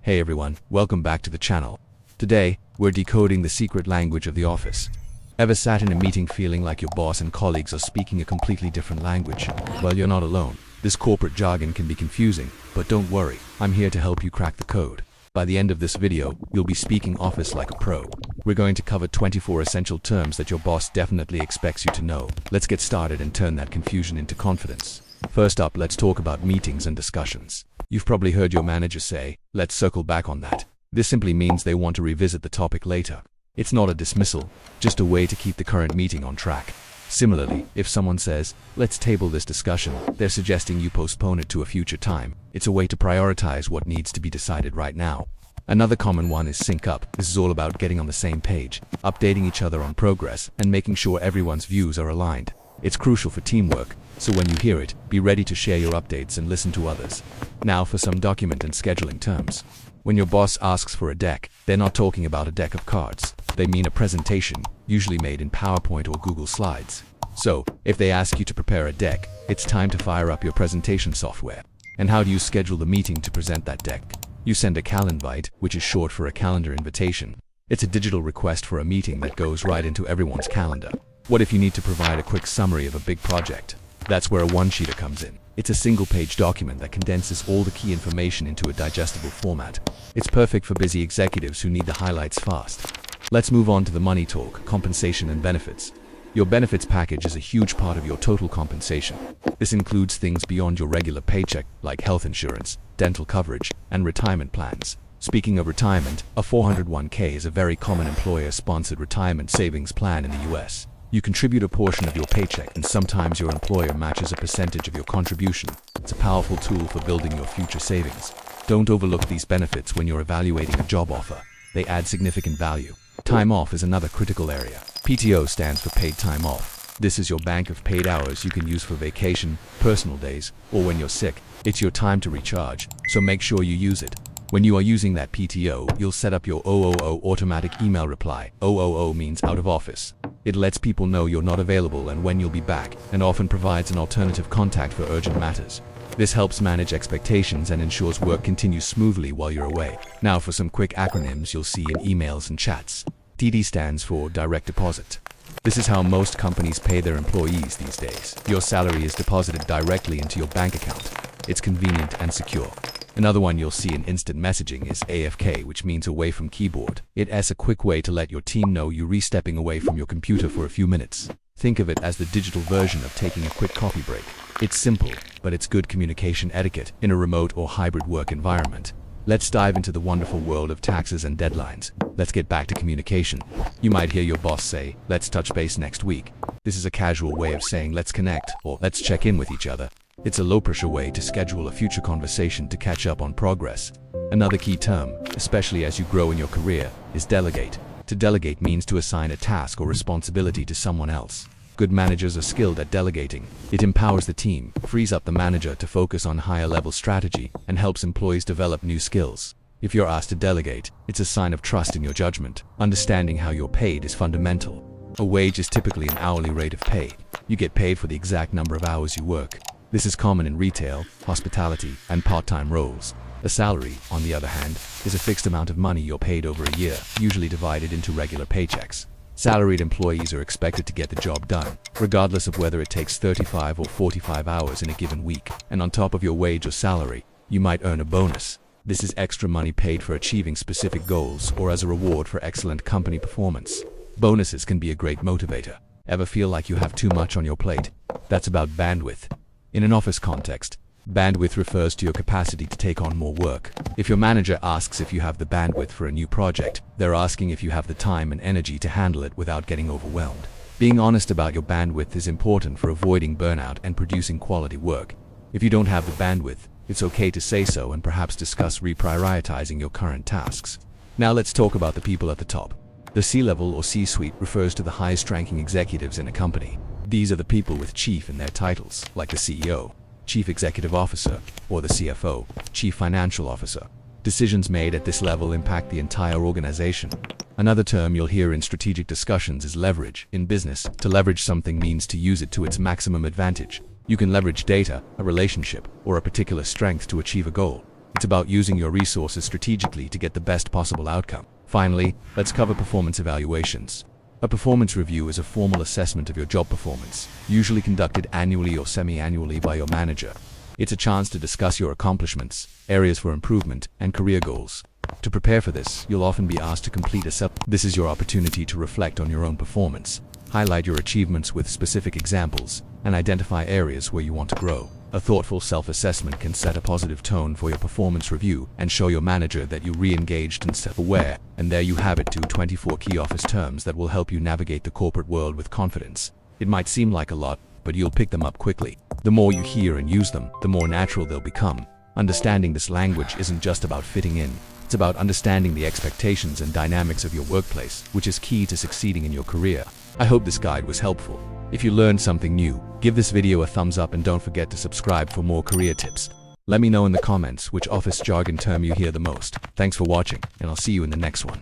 Hey everyone, welcome back to the channel. Today, we're decoding the secret language of the office. Ever sat in a meeting feeling like your boss and colleagues are speaking a completely different language? Well, you're not alone. This corporate jargon can be confusing, but don't worry, I'm here to help you crack the code. By the end of this video, you'll be speaking office like a pro. We're going to cover 24 essential terms that your boss definitely expects you to know. Let's get started and turn that confusion into confidence. First up, let's talk about meetings and discussions. You've probably heard your manager say, "Let's circle back on that." This simply means they want to revisit the topic later. It's not a dismissal, just a way to keep the current meeting on track. Similarly, if someone says, "Let's table this discussion," they're suggesting you postpone it to a future time. It's a way to prioritize what needs to be decided right now. Another common one is sync up. This is all about getting on the same page, updating each other on progress, and making sure everyone's views are aligned. It's crucial for teamwork, so when you hear it, be ready to share your updates and listen to others. Now for some document and scheduling terms. When your boss asks for a deck, they're not talking about a deck of cards. They mean a presentation, usually made in PowerPoint or Google Slides. So, if they ask you to prepare a deck, it's time to fire up your presentation software. And how do you schedule the meeting to present that deck? You send a calinvite, which is short for a calendar invitation. It's a digital request for a meeting that goes right into everyone's calendar. What if you need to provide a quick summary of a big project? That's where a one-sheeter comes in. It's a single-page document that condenses all the key information into a digestible format. It's perfect for busy executives who need the highlights fast. Let's move on to the money talk, compensation and benefits. Your benefits package is a huge part of your total compensation. This includes things beyond your regular paycheck, like health insurance, dental coverage, and retirement plans. Speaking of retirement, a 401k is a very common employer-sponsored retirement savings plan in the US. You contribute a portion of your paycheck, and sometimes your employer matches a percentage of your contribution. It's a powerful tool for building your future savings. Don't overlook these benefits when you're evaluating a job offer. They add significant value. Time off is another critical area. PTO stands for paid time off. This is your bank of paid hours you can use for vacation, personal days, or when you're sick. It's your time to recharge, so make sure you use it. When you are using that PTO, you'll set up your OOO automatic email reply. OOO means out of office. It lets people know you're not available and when you'll be back, and often provides an alternative contact for urgent matters. This helps manage expectations and ensures work continues smoothly while you're away. Now for some quick acronyms you'll see in emails and chats. DD stands for direct deposit. This is how most companies pay their employees these days. Your salary is deposited directly into your bank account. It's convenient and secure. Another one you'll see in instant messaging is AFK, which means away from keyboard. It's a quick way to let your team know you're stepping away from your computer for a few minutes. Think of it as the digital version of taking a quick coffee break. It's simple, but it's good communication etiquette in a remote or hybrid work environment. Let's dive into the wonderful world of taxes and deadlines. Let's get back to communication. You might hear your boss say, "Let's touch base next week." This is a casual way of saying "let's connect" or "let's check in with each other." It's a low-pressure way to schedule a future conversation to catch up on progress. Another key term, especially as you grow in your career, is delegate. To delegate means to assign a task or responsibility to someone else. Good managers are skilled at delegating. It empowers the team, frees up the manager to focus on higher-level strategy, and helps employees develop new skills. If you're asked to delegate, it's a sign of trust in your judgment. Understanding how you're paid is fundamental. A wage is typically an hourly rate of pay. You get paid for the exact number of hours you work. This is common in retail, hospitality, and part-time roles. A salary, on the other hand, is a fixed amount of money you're paid over a year, usually divided into regular paychecks. Salaried employees are expected to get the job done, regardless of whether it takes 35 or 45 hours in a given week. And on top of your wage or salary, you might earn a bonus. This is extra money paid for achieving specific goals or as a reward for excellent company performance. Bonuses can be a great motivator. Ever feel like you have too much on your plate? That's about bandwidth. In an office context, bandwidth refers to your capacity to take on more work. If your manager asks if you have the bandwidth for a new project, they're asking if you have the time and energy to handle it without getting overwhelmed. Being honest about your bandwidth is important for avoiding burnout and producing quality work. If you don't have the bandwidth, it's okay to say so and perhaps discuss reprioritizing your current tasks. Now let's talk about the people at the top. The C-level or C-suite refers to the highest-ranking executives in a company. These are the people with chief in their titles, like the CEO, Chief Executive Officer, or the CFO, Chief Financial Officer. Decisions made at this level impact the entire organization. Another term you'll hear in strategic discussions is leverage. In business, to leverage something means to use it to its maximum advantage. You can leverage data, a relationship, or a particular strength to achieve a goal. It's about using your resources strategically to get the best possible outcome. Finally, let's cover performance evaluations. A performance review is a formal assessment of your job performance, usually conducted annually or semi-annually by your manager. It's a chance to discuss your accomplishments, areas for improvement, and career goals. To prepare for this, you'll often be asked to complete a This is your opportunity to reflect on your own performance, highlight your achievements with specific examples, and identify areas where you want to grow. A thoughtful self-assessment can set a positive tone for your performance review and show your manager that you re-engaged and self-aware. And there you have it, 24 key office terms that will help you navigate the corporate world with confidence. It might seem like a lot, but you'll pick them up quickly. The more you hear and use them, the more natural they'll become. Understanding this language isn't just about fitting in. It's about understanding the expectations and dynamics of your workplace, which is key to succeeding in your career. I hope this guide was helpful. If you learned something new, give this video a thumbs up and don't forget to subscribe for more career tips. Let me know in the comments which office jargon term you hear the most. Thanks for watching, and I'll see you in the next one.